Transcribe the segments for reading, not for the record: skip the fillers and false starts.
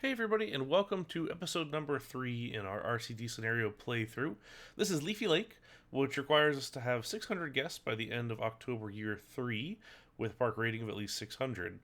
Hey everybody, and welcome to episode number 3 in our RCT scenario playthrough. This is Leafy Lake, which requires us to have 600 guests by the end of October year 3, with a park rating of at least 600.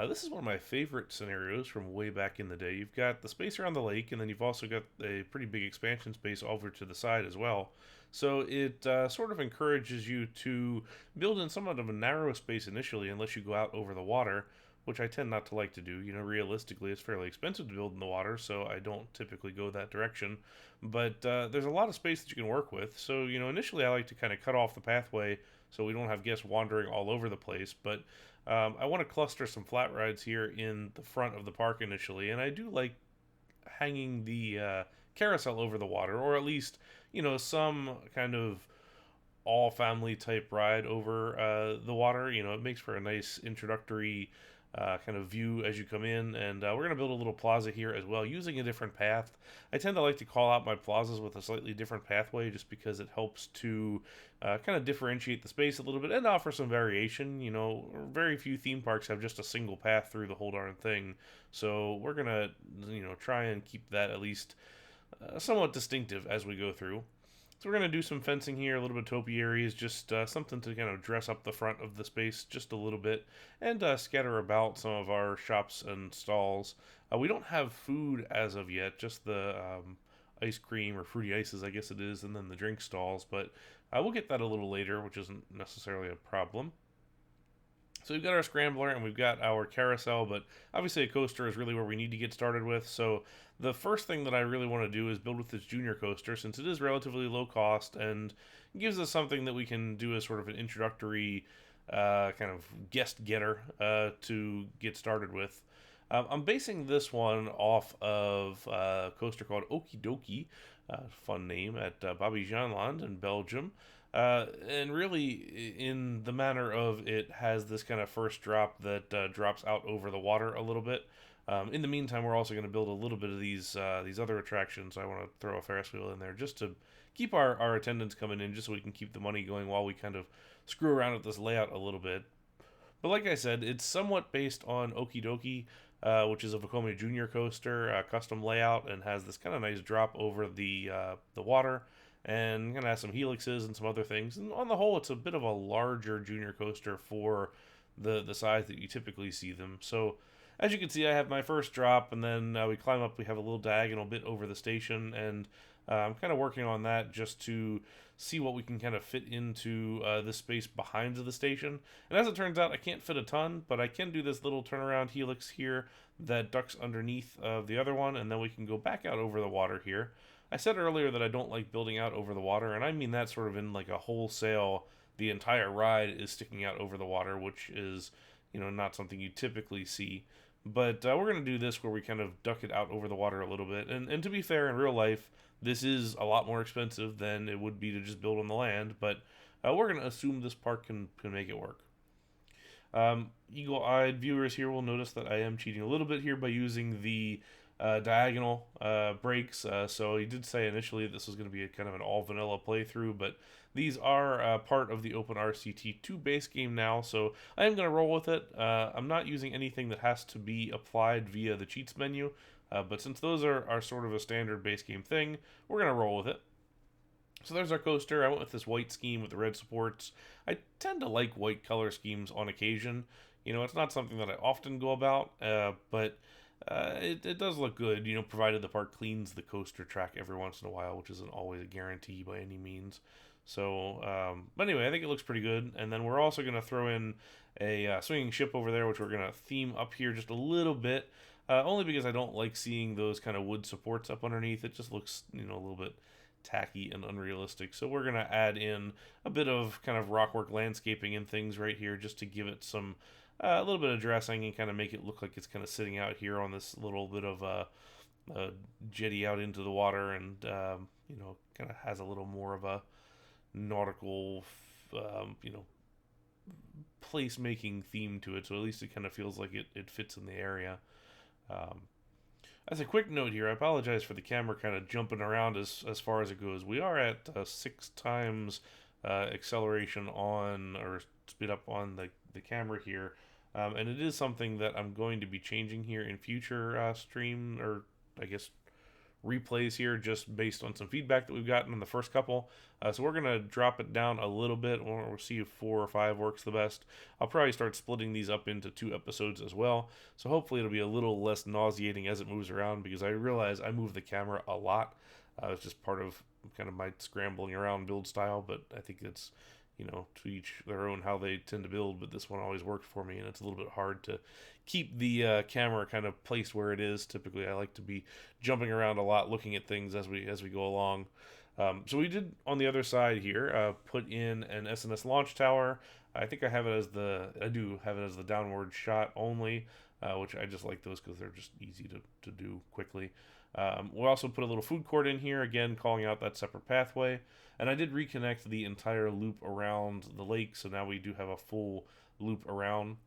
This is one of my favorite scenarios from way back in the day. You've got the space around the lake, and then you've also got a pretty big expansion space over to the side as well. So it sort of encourages you to build in somewhat of a narrow space initially, unless you go out over the water, which I tend not to like to do. You know, realistically, it's fairly expensive to build in the water, so I don't typically go that direction. But there's a lot of space that you can work with. So, you know, initially I like to kind of cut off the pathway so we don't have guests wandering all over the place. But I want to cluster some flat rides here in the front of the park initially, and I do like hanging the carousel over the water, or at least, you know, some kind of all family type ride over the water. You know, it makes for a nice introductory kind of view as you come in. And we're going to build a little plaza here as well using a different path. I tend to like to call out my plazas with a slightly different pathway just because it helps to kind of differentiate the space a little bit and offer some variation. You know, very few theme parks have just a single path through the whole darn thing. So we're going to, you know, try and keep that at least somewhat distinctive as we go through. So we're going to do some fencing here, a little bit of topiaries, just something to kind of dress up the front of the space just a little bit, and scatter about some of our shops and stalls. We don't have food as of yet, just the ice cream or fruity ices, I guess it is, and then the drink stalls, but we'll get that a little later, which isn't necessarily a problem. So we've got our scrambler and we've got our carousel, but obviously a coaster is really where we need to get started with. So the first thing that I really want to do is build with this junior coaster, since it is relatively low cost and gives us something that we can do as sort of an introductory kind of guest getter to get started with. I'm basing this one off of a coaster called Okie Dokie, fun name, at Bobby Janland in Belgium. And really, in the manner of it has this kind of first drop that drops out over the water a little bit. In the meantime, we're also going to build a little bit of these other attractions. I want to throw a Ferris wheel in there just to keep our attendance coming in, just so we can keep the money going while we kind of screw around with this layout a little bit. But like I said, it's somewhat based on Okie Dokie, which is a Vekoma Junior coaster, custom layout, and has this kind of nice drop over the water, and kind of has some helixes and some other things. And on the whole, it's a bit of a larger junior coaster for the size that you typically see them. So as you can see, I have my first drop, and then we climb up. We have a little diagonal bit over the station, and I'm kind of working on that just to see what we can kind of fit into this space behind the station. And as it turns out, I can't fit a ton, but I can do this little turnaround helix here that ducks underneath of the other one, and then we can go back out over the water here. I said earlier that I don't like building out over the water, and I mean that sort of in like a wholesale, the entire ride is sticking out over the water, which is, you know, not something you typically see. But we're going to do this where we kind of duck it out over the water a little bit. And to be fair, in real life, this is a lot more expensive than it would be to just build on the land. But we're going to assume this park can make it work. Eagle-eyed viewers here will notice that I am cheating a little bit here by using the diagonal breaks. So he did say initially this was going to be a kind of an all vanilla playthrough, but these are part of the Open RCT 2 base game now, so I am going to roll with it. I'm not using anything that has to be applied via the cheats menu, but since those are sort of a standard base game thing, we're going to roll with it. So there's our coaster. I went with this white scheme with the red supports. I tend to like white color schemes on occasion. You know, it's not something that I often go about, but it does look good, you know, provided the park cleans the coaster track every once in a while, which isn't always a guarantee by any means. So, but anyway, I think it looks pretty good. And then we're also going to throw in a swinging ship over there, which we're going to theme up here just a little bit, only because I don't like seeing those kind of wood supports up underneath. It just looks, you know, a little bit tacky and unrealistic. So we're going to add in a bit of kind of rockwork landscaping and things right here just to give it some a little bit of dressing and kind of make it look like it's kind of sitting out here on this little bit of a jetty out into the water, and you know, kind of has a little more of a nautical you know, place-making theme to it, so at least it kind of feels like it fits in the area. Um, as a quick note here, I apologize for the camera kind of jumping around as far as it goes. We are at 6 times acceleration on, or speed up on the camera here. And it is something that I'm going to be changing here in future stream, or I guess replays here, just based on some feedback that we've gotten in the first couple. So we're going to drop it down a little bit. We'll see if 4 or 5 works the best. I'll probably start splitting these up into 2 episodes as well. So hopefully it'll be a little less nauseating as it moves around, because I realize I move the camera a lot. It's just part of kind of my scrambling around build style, but I think it's, to each their own how they tend to build, but this one always worked for me, and it's a little bit hard to keep the camera kind of placed where it is. Typically, I like to be jumping around a lot, looking at things as we go along. So we did, on the other side here, put in an SNS launch tower. I think I do have it as the downward shot only, which I just like those because they're just easy to do quickly. We'll also put a little food court in here, again calling out that separate pathway. And I did reconnect the entire loop around the lake, so now we do have a full loop around.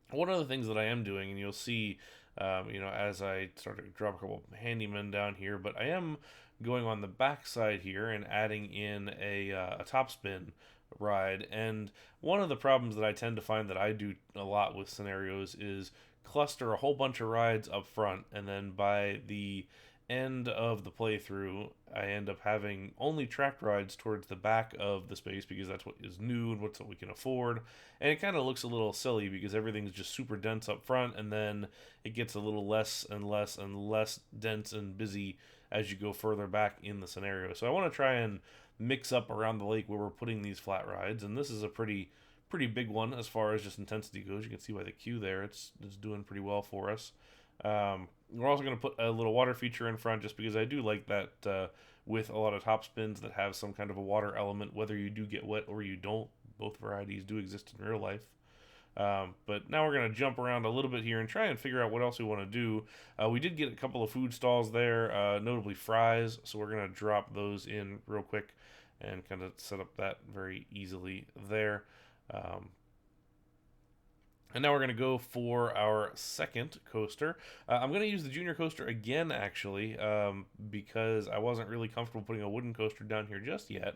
One of the things that I am doing, and you'll see, as I start to drop a couple handymen down here, but I am going on the back side here and adding in a top spin ride. And one of the problems that I tend to find that I do a lot with scenarios is cluster a whole bunch of rides up front, and then by the end of the playthrough I end up having only tracked rides towards the back of the space, because that's what is new and what's what we can afford. And it kind of looks a little silly because everything's just super dense up front, and then it gets a little less and less and less dense and busy as you go further back in the scenario. So I want to try and mix up around the lake where we're putting these flat rides, and this is a pretty big one as far as just intensity goes. You can see by the queue there, it's doing pretty well for us. We're also going to put a little water feature in front, just because I do like that with a lot of top spins that have some kind of a water element, whether you do get wet or you don't. Both varieties do exist in real life. But now we're going to jump around a little bit here and try and figure out what else we want to do. We did get a couple of food stalls there, notably fries, so we're going to drop those in real quick and kind of set up that very easily there. And now we're going to go for our second coaster. I'm going to use the junior coaster again, actually, because I wasn't really comfortable putting a wooden coaster down here just yet.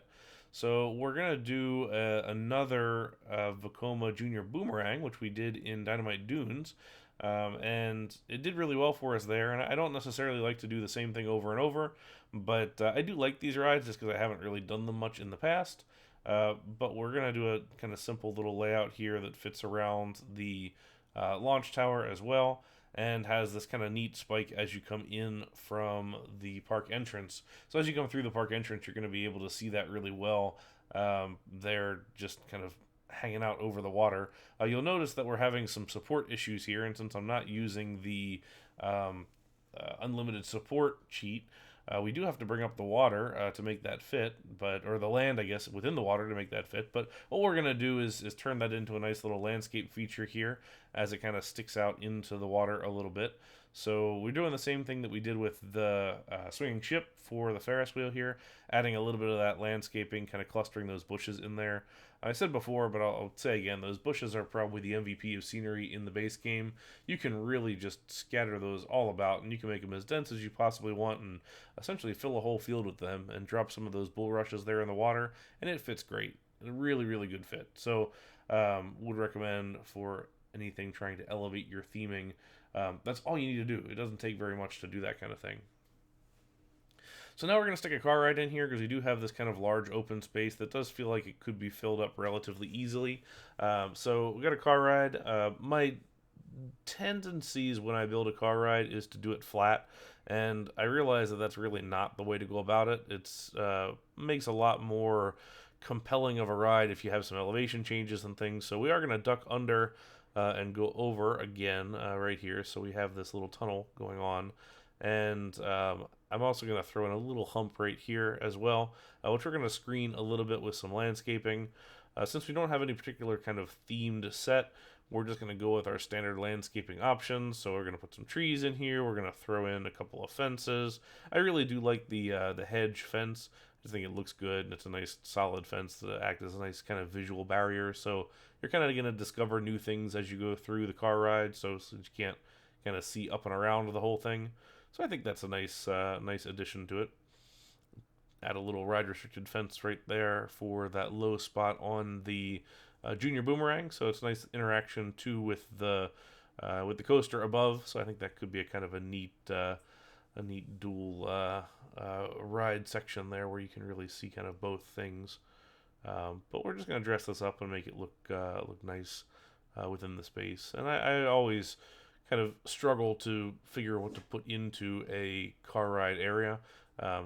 So we're going to do another Vekoma Junior Boomerang, which we did in Dynamite Dunes. And it did really well for us there. And I don't necessarily like to do the same thing over and over, but I do like these rides just because I haven't really done them much in the past. But we're going to do a kind of simple little layout here that fits around the launch tower as well, and has this kind of neat spike as you come in from the park entrance. So as you come through the park entrance, you're going to be able to see that really well. They're just kind of hanging out over the water. You'll notice that we're having some support issues here, and since I'm not using the unlimited support cheat, we do have to bring up the water to make that fit, or the land, I guess, within the water to make that fit. But what we're going to do is turn that into a nice little landscape feature here as it kind of sticks out into the water a little bit. So we're doing the same thing that we did with the swinging ship for the Ferris wheel here, adding a little bit of that landscaping, kind of clustering those bushes in there. I said before, but I'll say again, those bushes are probably the MVP of scenery in the base game. You can really just scatter those all about, and you can make them as dense as you possibly want, and essentially fill a whole field with them, and drop some of those bulrushes there in the water, and it fits great. A really, really good fit. So would recommend for anything trying to elevate your theming. That's all you need to do. It doesn't take very much to do that kind of thing. So now we're going to stick a car ride in here, because we do have this kind of large open space that does feel like it could be filled up relatively easily. So we got a car ride. My tendencies when I build a car ride is to do it flat, and I realize that that's really not the way to go about it. It's makes a lot more compelling of a ride if you have some elevation changes and things. So we are going to duck under and go over again right here. So we have this little tunnel going on, and I'm also going to throw in a little hump right here as well, which we're going to screen a little bit with some landscaping. Since we don't have any particular kind of themed set, we're just going to go with our standard landscaping options. So we're going to put some trees in here. We're going to throw in a couple of fences. I really do like the hedge fence. I just think it looks good, and it's a nice solid fence to act as a nice kind of visual barrier. So you're kind of going to discover new things as you go through the car ride, so you can't kind of see up and around the whole thing. So I think that's a nice addition to it. Add a little ride restricted fence right there for that low spot on the Junior Boomerang, so it's nice interaction too with the coaster above. So I think that could be a kind of a neat dual ride section there where you can really see kind of both things. But we're just gonna dress this up and make it look nice within the space. And I always kind of struggle to figure what to put into a car ride area.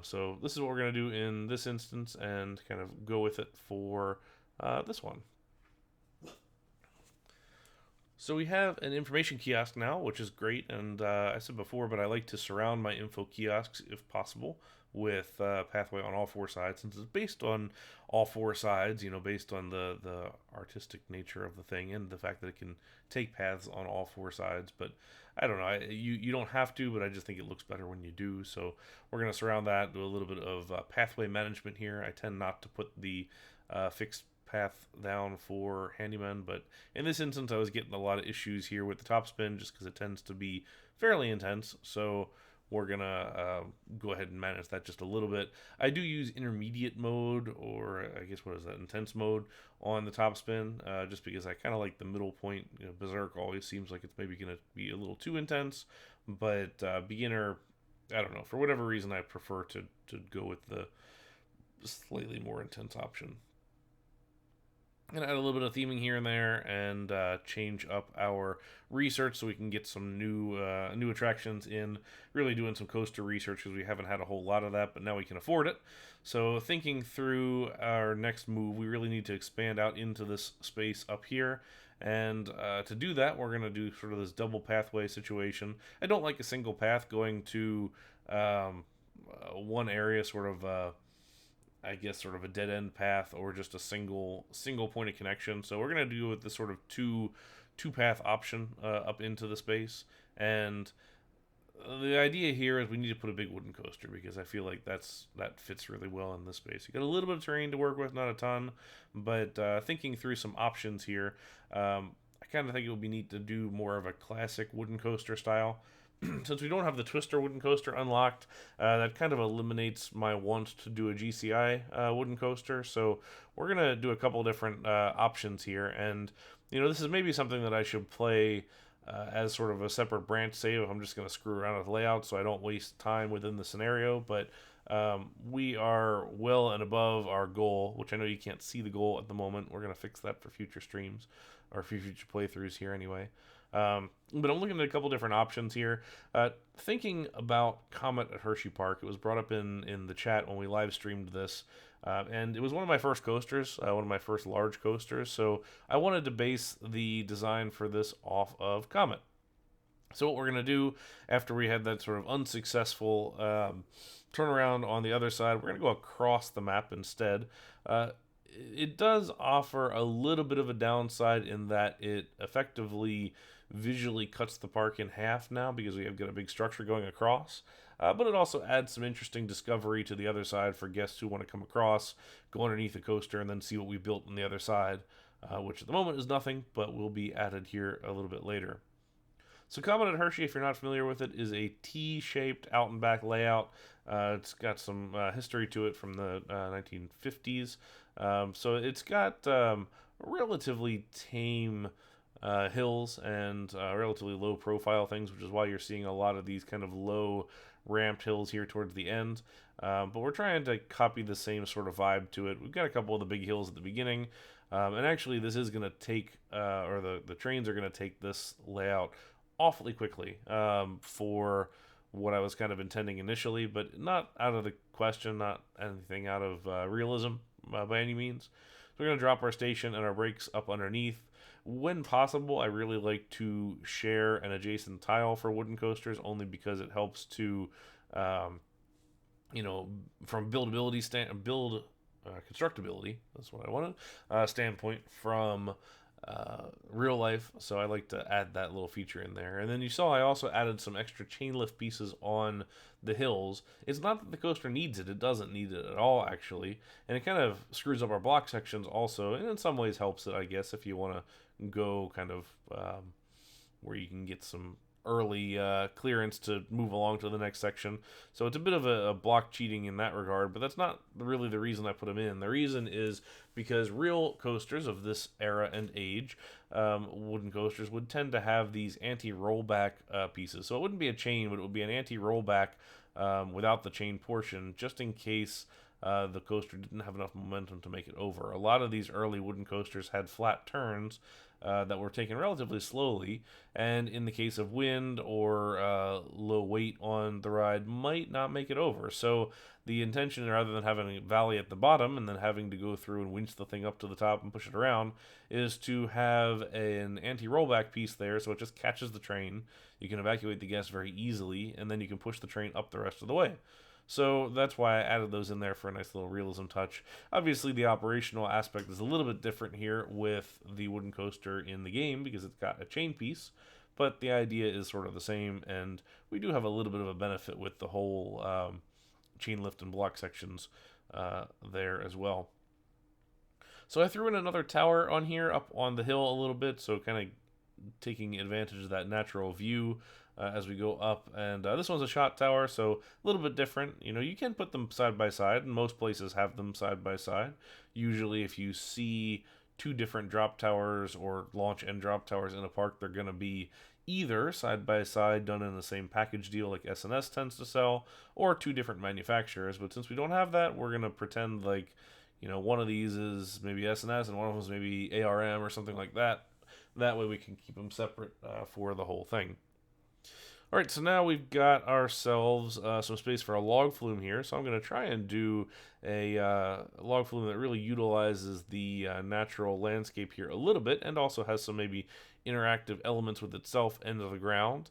So this is what we're going to do in this instance and kind of go with it for this one. So we have an information kiosk now, which is great, and I said before, but I like to surround my info kiosks, if possible, with pathway on all four sides, since it's based on all four sides, based on the artistic nature of the thing and the fact that it can take paths on all four sides. But I don't know, you don't have to, but I just think it looks better when you do. So we're going to surround that, do a little bit of pathway management here. I tend not to put the fixed path down for handyman, but in this instance I was getting a lot of issues here with the top spin just because it tends to be fairly intense. So we're gonna go ahead and manage that just a little bit. I do use intermediate mode, or I guess what is that, intense mode, on the top spin, just because I kind of like the middle point. Berserk always seems like it's maybe gonna be a little too intense, but beginner, I don't know, for whatever reason I prefer to go with the slightly more intense option. Gonna add a little bit of theming here and there, and change up our research so we can get some new attractions in. Really doing some coaster research because we haven't had a whole lot of that, but now we can afford it. So thinking through our next move, we really need to expand out into this space up here. And to do that, we're going to do sort of this double pathway situation. I don't like a single path going to one area, sort of I guess sort of a dead end path, or just a single point of connection. So we're gonna do with this sort of two path option up into the space. And the idea here is we need to put a big wooden coaster because I feel like that fits really well in this space. You got a little bit of terrain to work with, not a ton, but thinking through some options here, I kind of think it would be neat to do more of a classic wooden coaster style. Since we don't have the Twister wooden coaster unlocked, that kind of eliminates my want to do a GCI wooden coaster. So we're going to do a couple different options here. And, this is maybe something that I should play as sort of a separate branch save if I'm just going to screw around with layout so I don't waste time within the scenario. But we are well and above our goal, which I know you can't see the goal at the moment. We're going to fix that for future streams, or future playthroughs here anyway. But I'm looking at a couple different options here. Thinking about Comet at Hershey Park, it was brought up in the chat when we live streamed this, and it was one of my first coasters, one of my first large coasters, so I wanted to base the design for this off of Comet. So what we're going to do after we had that sort of unsuccessful turnaround on the other side, we're going to go across the map instead. It does offer a little bit of a downside in that it effectively visually cuts the park in half now because we have got a big structure going across. But it also adds some interesting discovery to the other side for guests who want to come across, go underneath the coaster, and then see what we built on the other side, which at the moment is nothing, but will be added here a little bit later. So Comet at Hershey, if you're not familiar with it, is a T-shaped out and back layout. It's got some history to it from the 1950s. So it's got relatively tame hills and relatively low profile things, which is why you're seeing a lot of these kind of low ramped hills here towards the end. But we're trying to copy the same sort of vibe to it. We've got a couple of the big hills at the beginning. And actually this is going to take, or the trains are going to take this layout awfully quickly for what I was kind of intending initially, but not out of the question, not anything out of realism by any means. So we're going to drop our station and our brakes up underneath. When possible, I really like to share an adjacent tile for wooden coasters, only because it helps to, from buildability constructability, that's what I wanted, standpoint from real life. So I like to add that little feature in there. And then you saw I also added some extra chain lift pieces on the hills. It's not that the coaster needs it doesn't need it at all, actually, and it kind of screws up our block sections also, and in some ways helps it, I guess, if you want to go kind of where you can get some early clearance to move along to the next section. So it's a bit of a block cheating in that regard, but that's not really the reason I put them in. The reason is because real coasters of this era and age, wooden coasters, would tend to have these anti-rollback pieces. So it wouldn't be a chain, but it would be an anti-rollback without the chain portion, just in case the coaster didn't have enough momentum to make it over. A lot of these early wooden coasters had flat turns that were taken relatively slowly, and in the case of wind or low weight on the ride, might not make it over. So the intention, rather than having a valley at the bottom and then having to go through and winch the thing up to the top and push it around, is to have an anti-rollback piece there, so it just catches the train. You can evacuate the guests very easily, and then you can push the train up the rest of the way. So that's why I added those in there for a nice little realism touch. Obviously, the operational aspect is a little bit different here with the wooden coaster in the game because it's got a chain piece, but the idea is sort of the same, and we do have a little bit of a benefit with the whole chain lift and block sections there as well. So I threw in another tower on here up on the hill a little bit, so kind of taking advantage of that natural view as we go up. And this one's a shot tower, so a little bit different. You know, you can put them side by side, and most places have them side by side. Usually, if you see two different drop towers or launch and drop towers in a park, they're going to be either side by side done in the same package deal like S&S tends to sell, or two different manufacturers. But since we don't have that, we're going to pretend like, you know, one of these is maybe S&S and one of them is maybe ARM or something like that. That way we can keep them separate for the whole thing. All right, so now we've got ourselves some space for a log flume here. So I'm going to try and do a log flume that really utilizes the natural landscape here a little bit, and also has some maybe interactive elements with itself and the ground.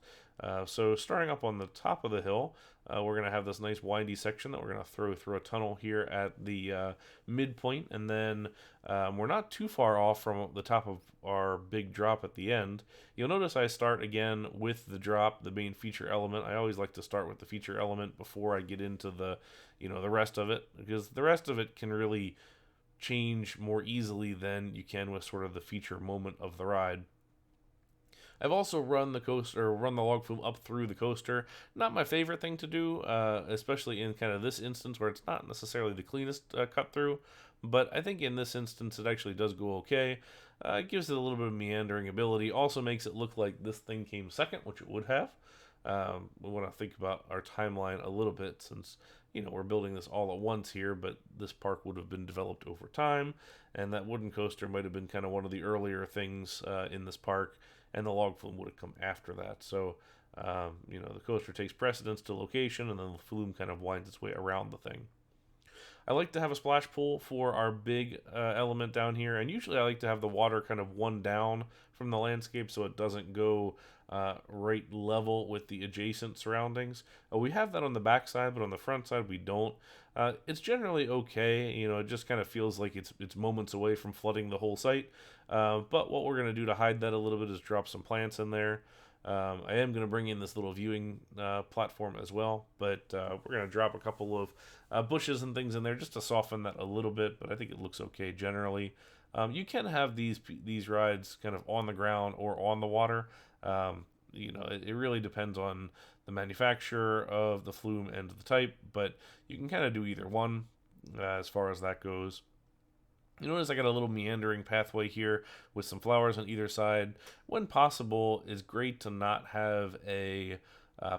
So starting up on the top of the hill, we're going to have this nice windy section that we're going to throw through a tunnel here at the midpoint, and then we're not too far off from the top of our big drop at the end. You'll notice I start again with the drop, the main feature element. I always like to start with the feature element before I get into the, you know, the rest of it, because the rest of it can really change more easily than you can with sort of the feature moment of the ride. I've also run the coaster, or run the log flume up through the coaster. Not my favorite thing to do, especially in kind of this instance where it's not necessarily the cleanest cut through. But I think in this instance it actually does go okay. It gives it a little bit of meandering ability. Also makes it look like this thing came second, which it would have. We want to think about our timeline a little bit, since, you know, we're building this all at once here, but this park would have been developed over time, and that wooden coaster might have been kind of one of the earlier things in this park, and the log flume would have come after that. So, you know, the coaster takes precedence to location, and then the flume kind of winds its way around the thing. I like to have a splash pool for our big element down here, and usually I like to have the water kind of one down from the landscape so it doesn't go right level with the adjacent surroundings. We have that on the back side, but on the front side we don't. It's generally okay. You know, it just kind of feels like it's moments away from flooding the whole site. But what we're going to do to hide that a little bit is drop some plants in there. I am going to bring in this little viewing platform as well, but we're going to drop a couple of bushes and things in there just to soften that a little bit, but I think it looks okay generally. You can have these rides kind of on the ground or on the water. You know, it really depends on the manufacturer of the flume and the type, but you can kind of do either one as far as that goes. You notice I got a little meandering pathway here with some flowers on either side. When possible, it's great to not have a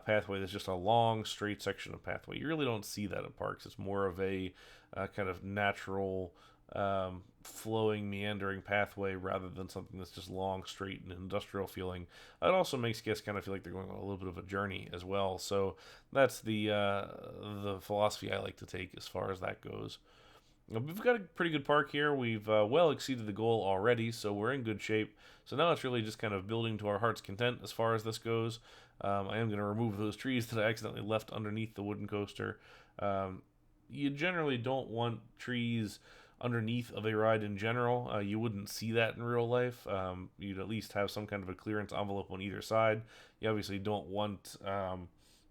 pathway that's just a long, straight section of pathway. You really don't see that at parks. It's more of a kind of natural, flowing, meandering pathway rather than something that's just long, straight, and industrial feeling. It also makes guests kind of feel like they're going on a little bit of a journey as well. So that's the philosophy I like to take as far as that goes. We've got a pretty good park here. We've well exceeded the goal already, so we're in good shape. So now it's really just kind of building to our heart's content as far as this goes. I am going to remove those trees that I accidentally left underneath the wooden coaster. You generally don't want trees underneath of a ride in general. You wouldn't see that in real life. You'd at least have some kind of a clearance envelope on either side. You obviously don't want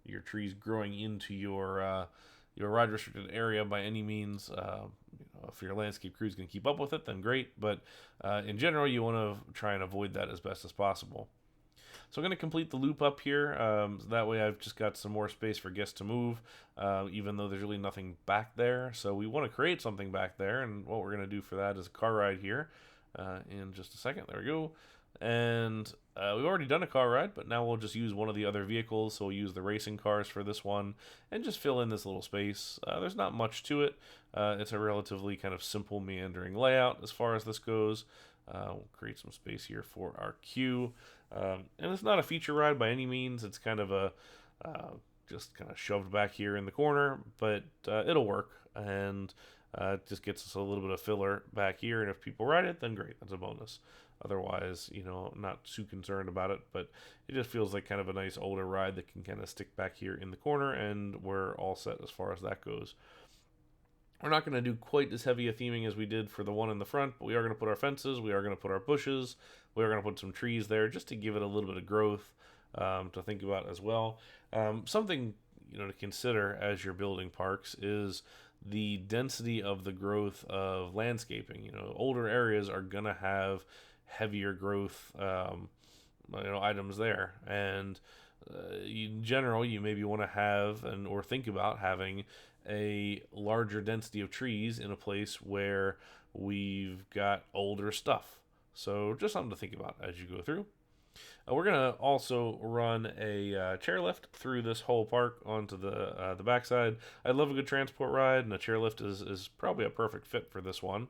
your trees growing into your ride restricted area by any means. If your landscape crew is going to keep up with it, then great. But in general, you want to try and avoid that as best as possible. So I'm going to complete the loop up here. So that way I've just got some more space for guests to move, even though there's really nothing back there. So we want to create something back there, and what we're going to do for that is a car ride here in just a second. There we go. And we've already done a car ride, but now we'll just use one of the other vehicles. So we'll use the racing cars for this one and just fill in this little space. There's not much to it. It's a relatively kind of simple meandering layout as far as this goes. We'll create some space here for our queue. And it's not a feature ride by any means. It's kind of a just kind of shoved back here in the corner, but it'll work. And it just gets us a little bit of filler back here. And if people ride it, then great. That's a bonus. Otherwise, not too concerned about it, but it just feels like kind of a nice older ride that can kind of stick back here in the corner, and we're all set as far as that goes. We're not going to do quite as heavy a theming as we did for the one in the front, but we are going to put our fences, we are going to put our bushes, we are going to put some trees there just to give it a little bit of growth to think about as well. Something to consider as you're building parks is the density of the growth of landscaping. Older areas are going to have heavier growth items there, and in general you maybe want to have or think about having a larger density of trees in a place where we've got older stuff. So just something to think about as you go through. We're gonna also run a chairlift through this whole park onto the backside. I love a good transport ride, and a chairlift is probably a perfect fit for this one.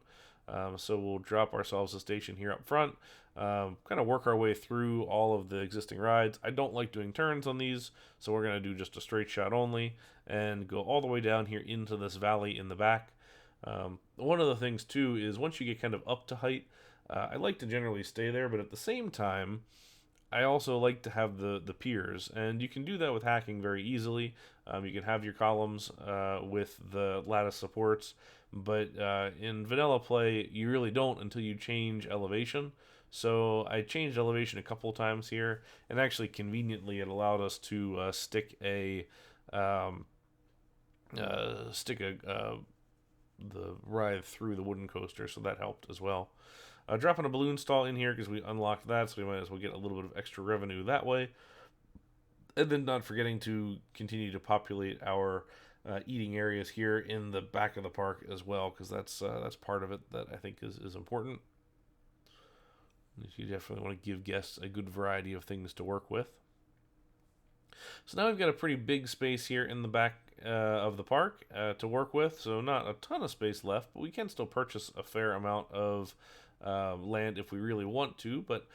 So we'll drop ourselves a station here up front, kind of work our way through all of the existing rides. I don't like doing turns on these, so we're going to do just a straight shot only and go all the way down here into this valley in the back. One of the things, too, is once you get kind of up to height, I like to generally stay there, but at the same time, I also like to have the piers, and you can do that with hacking very easily. You can have your columns with the lattice supports, but in vanilla play, you really don't until you change elevation. So I changed elevation a couple times here, and actually conveniently it allowed us to stick the ride through the wooden coaster, so that helped as well. Dropping a balloon stall in here because we unlocked that, so we might as well get a little bit of extra revenue that way. And then not forgetting to continue to populate our eating areas here in the back of the park as well, because that's part of it that I think is important. You definitely want to give guests a good variety of things to work with. So now we've got a pretty big space here in the back of the park to work with, so not a ton of space left, but we can still purchase a fair amount of land if we really want to, but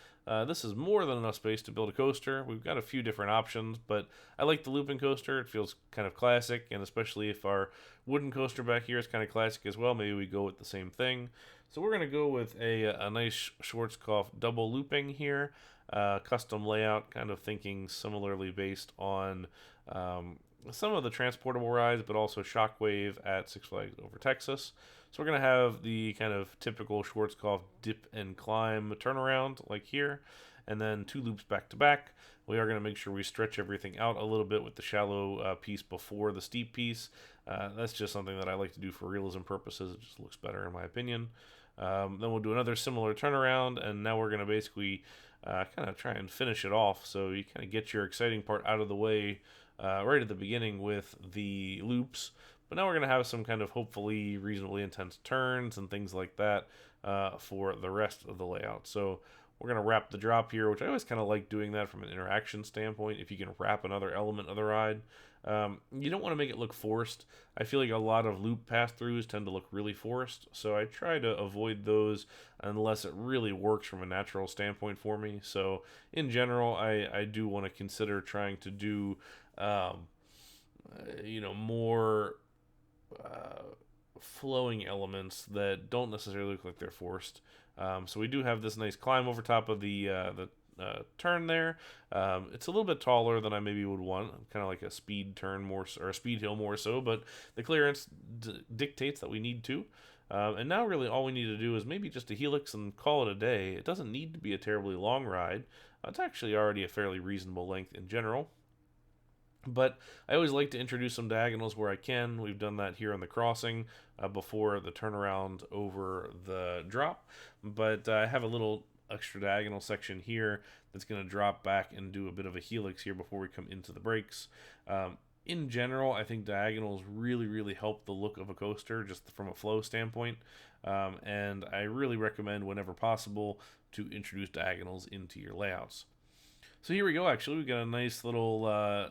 this is more than enough space to build a coaster. We've got a few different options, but I like the looping coaster. It feels kind of classic, and especially if our wooden coaster back here is kind of classic as well, maybe we go with the same thing. So we're going to go with a nice Schwarzkopf double looping here, custom layout, kind of thinking similarly based on some of the transportable rides, but also Shockwave at Six Flags Over Texas. So we're going to have the kind of typical Schwarzkopf dip and climb turnaround like here, and then 2 loops back to back. We are going to make sure we stretch everything out a little bit with the shallow piece before the steep piece. That's just something that I like to do for realism purposes. It just looks better in my opinion. Then we'll do another similar turnaround, and now we're going to basically kind of try and finish it off. So you kind of get your exciting part out of the way right at the beginning with the loops. But now we're going to have some kind of hopefully reasonably intense turns and things like that for the rest of the layout. So we're going to wrap the drop here, which I always kind of like doing that from an interaction standpoint. If you can wrap another element of the ride, you don't want to make it look forced. I feel like a lot of loop pass-throughs tend to look really forced, so I try to avoid those unless it really works from a natural standpoint for me. So in general, I do want to consider trying to do more flowing elements that don't necessarily look like they're forced. So we do have this nice climb over top of the turn there. It's a little bit taller than I maybe would want, kind of like a speed turn more, or a speed hill more so, but the clearance dictates that we need to. And now really all we need to do is maybe just a helix and call it a day. It doesn't need to be a terribly long ride. It's actually already a fairly reasonable length in general. But I always like to introduce some diagonals where I can. We've done that here on the crossing before the turnaround over the drop. But I have a little extra diagonal section here that's going to drop back and do a bit of a helix here before we come into the brakes. In general, I think diagonals really, really help the look of a coaster just from a flow standpoint. And I really recommend, whenever possible, to introduce diagonals into your layouts. So here we go, actually. We got a nice little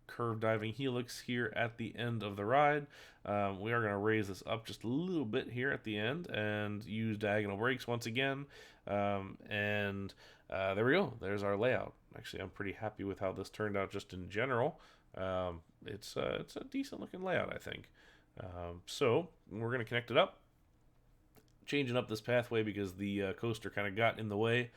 curve diving helix here at the end of the ride. We are going to raise this up just a little bit here at the end and use diagonal brakes once again. And there we go. There's our layout. Actually, I'm pretty happy with how this turned out just in general. It's a decent looking layout, I think. So we're going to connect it up, changing up this pathway because the coaster kind of got in the way.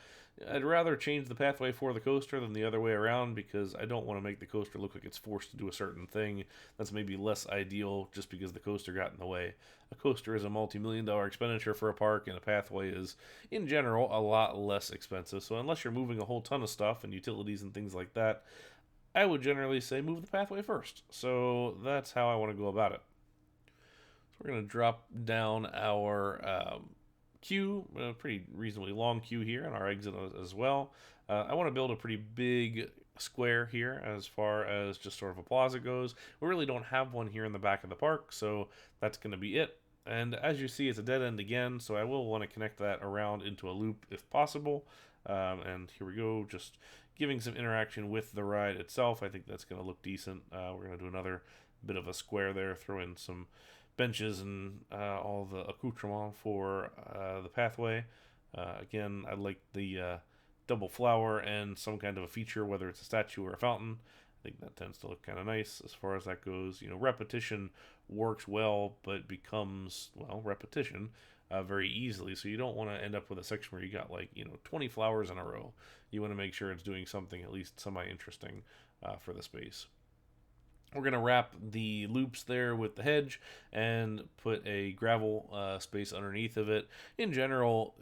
I'd rather change the pathway for the coaster than the other way around, because I don't want to make the coaster look like it's forced to do a certain thing that's maybe less ideal just because the coaster got in the way. A coaster is a multi-million-dollar expenditure for a park, and a pathway is, in general, a lot less expensive. So unless you're moving a whole ton of stuff and utilities and things like that, I would generally say move the pathway first. So that's how I want to go about it. So we're going to drop down our queue, a pretty reasonably long queue here, and our exit as well. I want to build a pretty big square here as far as just sort of a plaza goes. We really don't have one here in the back of the park, so that's going to be it. And as you see, it's a dead end again, so I will want to connect that around into a loop if possible. And here we go, just giving some interaction with the ride itself. I think that's going to look decent. We're going to do another bit of a square there, throw in some benches and all the accoutrement for the pathway. Again, I like the double flower and some kind of a feature, whether it's a statue or a fountain. I think that tends to look kind of nice as far as that goes. You know, repetition works well, but becomes, well, repetition very easily. So you don't want to end up with a section where you got, like, 20 flowers in a row. You want to make sure it's doing something at least semi-interesting for the space. We're going to wrap the loops there with the hedge and put a gravel space underneath of it. In general,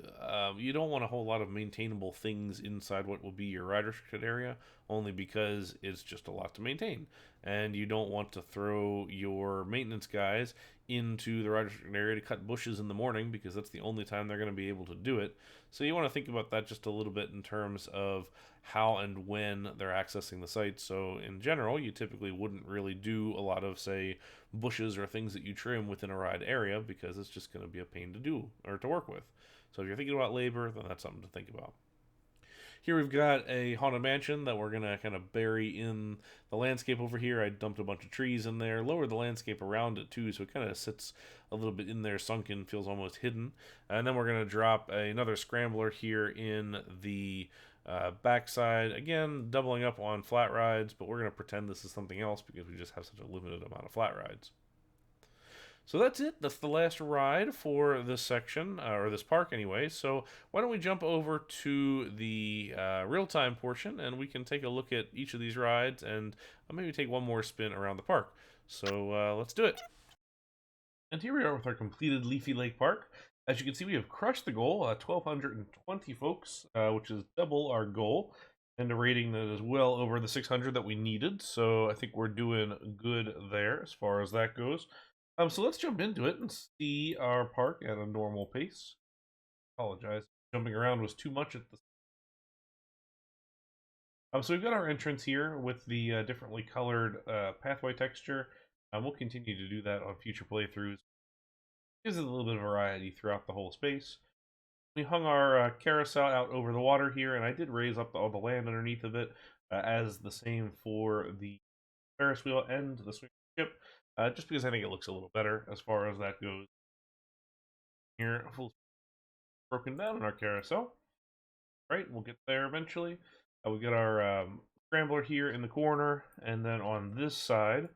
you don't want a whole lot of maintainable things inside what will be your ride restricted area, only because it's just a lot to maintain. And you don't want to throw your maintenance guys into the ride restricted area to cut bushes in the morning, because that's the only time they're going to be able to do it. So you want to think about that just a little bit in terms of how and when they're accessing the site. So in general, you typically wouldn't really do a lot of, say, bushes or things that you trim within a ride area, because it's just going to be a pain to do or to work with. So if you're thinking about labor, then that's something to think about. Here we've got a haunted mansion that we're going to kind of bury in the landscape over here. I dumped a bunch of trees in there, lowered the landscape around it too, so it kind of sits a little bit in there, sunken, feels almost hidden. And then we're going to drop another scrambler here in the backside. Again, doubling up on flat rides, but we're going to pretend this is something else because we just have such a limited amount of flat rides. So that's it. That's the last ride for this section, or this park anyway. So why don't we jump over to the real-time portion, and we can take a look at each of these rides and maybe take one more spin around the park. So let's do it. And here we are with our completed Leafy Lake Park. As you can see, we have crushed the goal, 1,220 folks, which is double our goal, and a rating that is well over the 600 that we needed. So I think we're doing good there as far as that goes. So let's jump into it and see our park at a normal pace. Apologize, jumping around was too much at the. So we've got our entrance here with the differently colored pathway texture. We'll continue to do that on future playthroughs. Gives it a little bit of variety throughout the whole space. We hung our carousel out over the water here, and I did raise up all the land underneath of it, as the same for the Ferris wheel and the swing ship. Just because I think it looks a little better as far as that goes. Here, full broken down in our carousel. Right, we'll get there eventually. We got our scrambler here in the corner, and then on this side,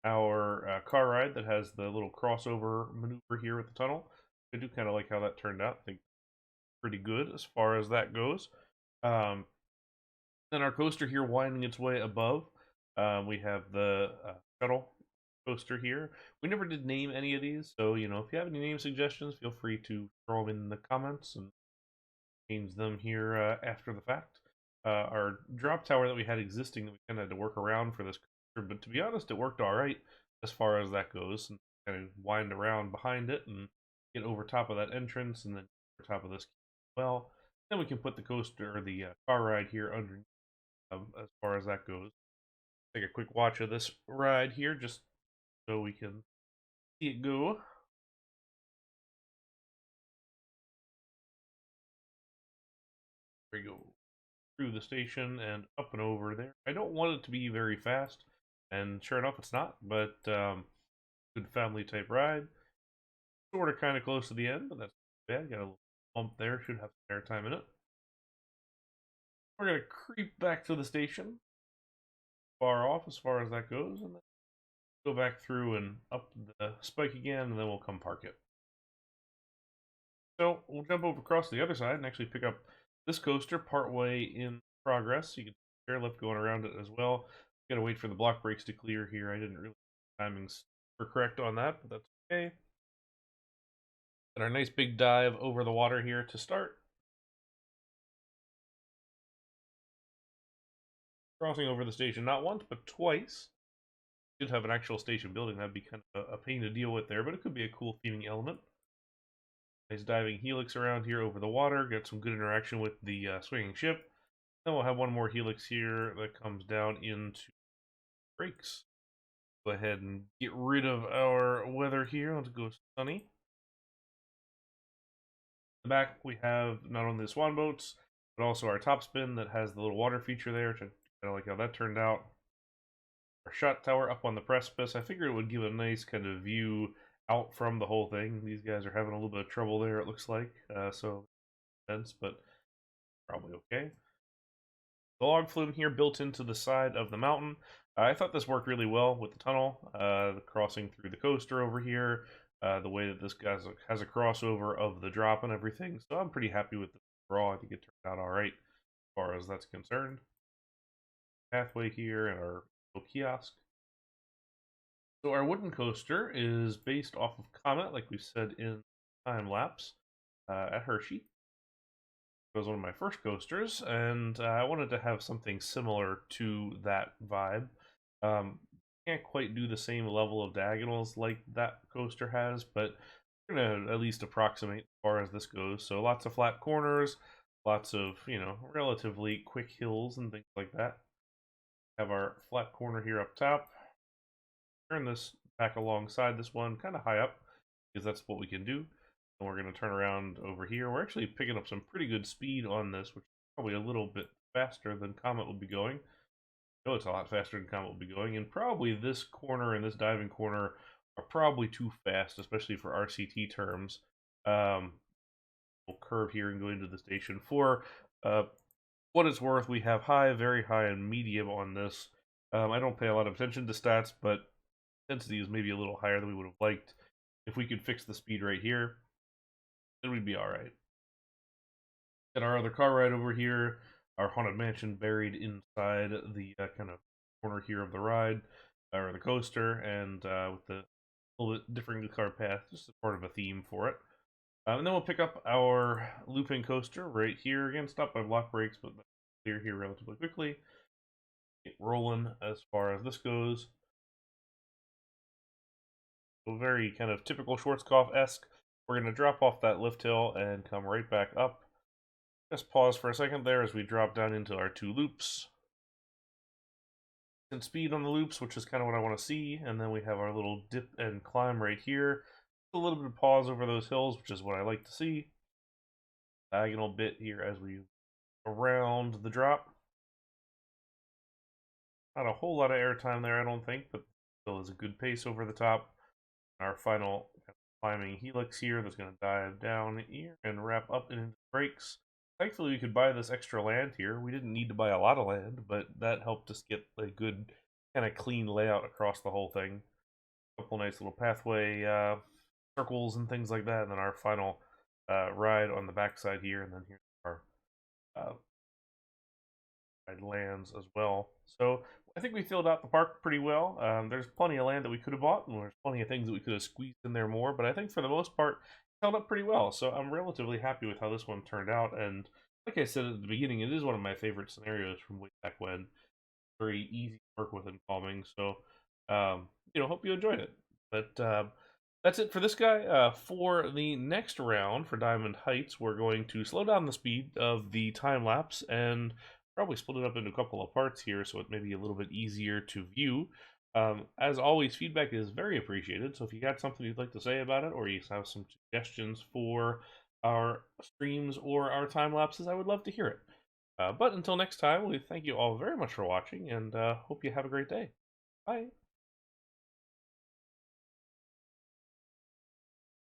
our car ride that has the little crossover maneuver here with the tunnel. I do kind of like how that turned out. I think pretty good as far as that goes. Then our coaster here winding its way above. We have the Shuttle coaster here. We never did name any of these, so if you have any name suggestions, feel free to throw them in the comments and change them here after the fact. Our drop tower that we had existing that we kind of had to work around for this coaster, but to be honest, it worked all right as far as that goes, and kind of wind around behind it and get over top of that entrance and then over top of this as well. Then we can put the coaster or the car ride here underneath as far as that goes. Take a quick watch of this ride here just so we can see it go. There we go. Through the station and up and over there. I don't want it to be very fast, and sure enough, it's not, but good family type ride. Sort of kind of close to the end, but that's not bad. Got a little bump there, should have some airtime in it. We're going to creep back to the station, far off as far as that goes, and then go back through and up the spike again, and then we'll come park it. So we'll jump over across the other side and actually pick up this coaster partway in progress. You can see chairlift going around it as well. Gotta wait for the block brakes to clear here. I didn't really timings were correct on that, but that's okay. And our nice big dive over the water here to start. Crossing over the station not once, but twice. Should have an actual station building. That'd be kind of a pain to deal with there, but it could be a cool theming element. Nice diving helix around here over the water. Got some good interaction with the swinging ship. Then we'll have one more helix here that comes down into brakes. Go ahead and get rid of our weather here. Let's go sunny. In the back, we have not only the swan boats, but also our top spin that has the little water feature there, which I kind of like how that turned out. Our shot tower up on the precipice. I figured it would give a nice kind of view out from the whole thing. These guys are having a little bit of trouble there, it looks like. So, but probably okay. The log flume here built into the side of the mountain. I thought this worked really well with the tunnel, the crossing through the coaster over here, the way that this guy has a crossover of the drop and everything. So I'm pretty happy with the draw. I think it turned out all right as far as that's concerned. Pathway here and our little kiosk. So our wooden coaster is based off of Comet, like we said in time lapse at Hershey. It was one of my first coasters, and I wanted to have something similar to that vibe. Can't quite do the same level of diagonals like that coaster has, but we're gonna at least approximate as far as this goes. So lots of flat corners, lots of, relatively quick hills and things like that. Have our flat corner here up top. Turn this back alongside this one, kind of high up, because that's what we can do. And we're going to turn around over here. We're actually picking up some pretty good speed on this, which is probably a little bit faster than Comet will be going. I know it's a lot faster than Comet will be going, and probably this corner and this diving corner are probably too fast, especially for RCT terms. We'll curve here and go into the station. For what it's worth, we have high, very high, and medium on this. I don't pay a lot of attention to stats, but intensity is maybe a little higher than we would have liked. If we could fix the speed right here, then we'd be alright. And our other car ride over here, our Haunted Mansion buried inside the kind of corner here of the ride, or the coaster, and with the little bit different car path, just as part of a theme for it. And then we'll pick up our looping coaster right here. Again, stopped by block brakes, but clear here relatively quickly. Get rolling as far as this goes. So very kind of typical Schwarzkopf-esque. We're going to drop off that lift hill and come right back up. Just pause for a second there as we drop down into our two loops. And speed on the loops, which is kind of what I want to see. And then we have our little dip and climb right here. A little bit of pause over those hills, which is what I like to see. Diagonal bit here as we around the drop. Not a whole lot of airtime there, I don't think, but still is a good pace over the top. Our final climbing helix here that's going to dive down here and wrap up into brakes. Thankfully, we could buy this extra land here. We didn't need to buy a lot of land, but that helped us get a good kind of clean layout across the whole thing. A couple nice little pathway circles and things like that, and then our final ride on the backside here, and then here's our lands as well. So I think we filled out the park pretty well. There's plenty of land that we could have bought, and there's plenty of things that we could have squeezed in there more, but I think for the most part, it held up pretty well. So I'm relatively happy with how this one turned out, and like I said at the beginning, it is one of my favorite scenarios from way back when. Very easy to work with and calming, so hope you enjoyed it. But That's it for this guy. For the next round for Diamond Heights, we're going to slow down the speed of the time lapse and probably split it up into a couple of parts here so it may be a little bit easier to view. As always, feedback is very appreciated. So if you got something you'd like to say about it, or you have some suggestions for our streams or our time lapses, I would love to hear it. But until next time, we thank you all very much for watching and hope you have a great day. Bye.